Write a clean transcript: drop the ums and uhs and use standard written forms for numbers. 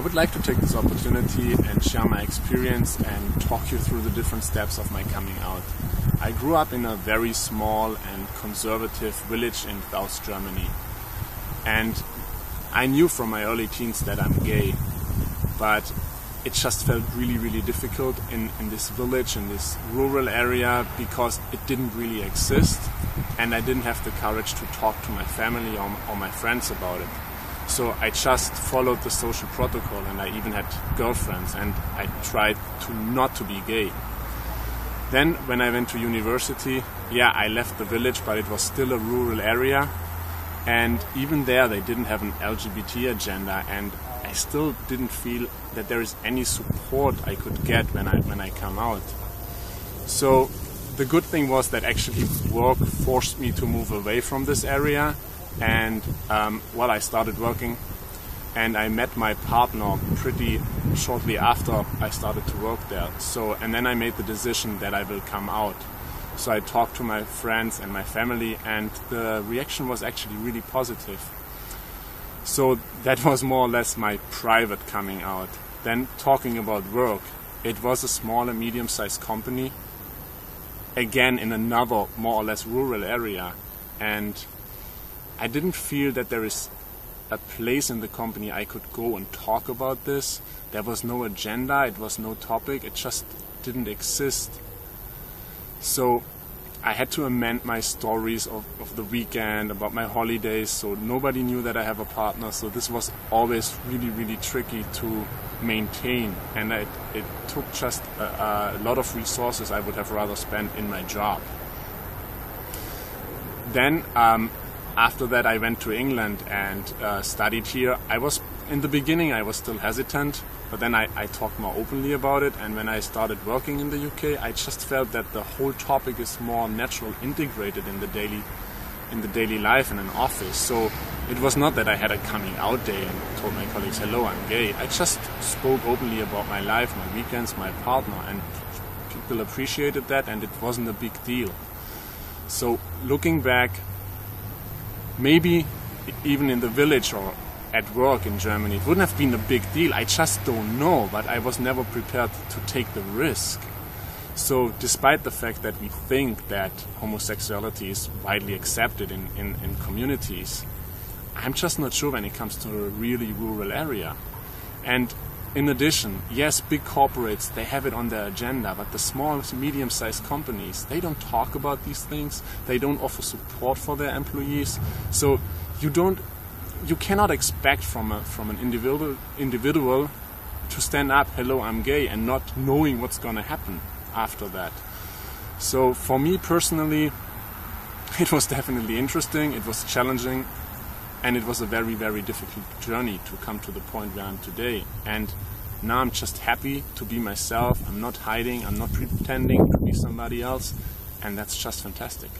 would like to take this opportunity and share my experience and talk you through the different steps of my coming out. I grew up in a very small and conservative village in South Germany, and I knew from my early teens that I'm gay, but it just felt really difficult in this village, in this rural area, because it didn't really exist, and I didn't have the courage to talk to my family or my friends about it. So I just followed the social protocol, and I even had girlfriends, and I tried not to be gay. Then when I went to university, I left the village, but it was still a rural area, and even there they didn't have an LGBT agenda, and I still didn't feel that there is any support I could get when I come out. So the good thing was that actually work forced me to move away from this area, and I started working, and I met my partner pretty shortly after I started to work there. And then I made the decision that I will come out. So I talked to my friends and my family, and the reaction was actually really positive. So that was more or less my private coming out. Then talking about work, it was a small and medium-sized company, again in another more or less rural area, and I didn't feel that there is a place in the company I could go and talk about this. There was no agenda, it was no topic, it just didn't exist. So I had to amend my stories of the weekend, about my holidays, so nobody knew that I have a partner, so this was always really tricky to maintain, and it took just a lot of resources I would have rather spent in my job. Then after that I went to England and studied here. In the beginning I was still hesitant, but then I talked more openly about it, and when I started working in the UK, I just felt that the whole topic is more natural, integrated in the daily life in an office. So it was not that I had a coming out day and told my colleagues, hello, I'm gay. I just spoke openly about my life, my weekends, my partner, and people appreciated that, and it wasn't a big deal. So looking back, maybe even in the village or at work in Germany, it wouldn't have been a big deal. I just don't know, but I was never prepared to take the risk. So despite the fact that we think that homosexuality is widely accepted in communities, I'm just not sure when it comes to a really rural area. And in addition, yes, big corporates, they have it on their agenda, but the small, medium-sized companies, they don't talk about these things, they don't offer support for their employees. So you cannot expect from an individual to stand up, hello, I'm gay, and not knowing what's going to happen after that. So for me personally, it was definitely interesting, it was challenging, and it was a very difficult journey to come to the point where I'm today. And now I'm just happy to be myself. I'm not hiding, I'm not pretending to be somebody else, and that's just fantastic.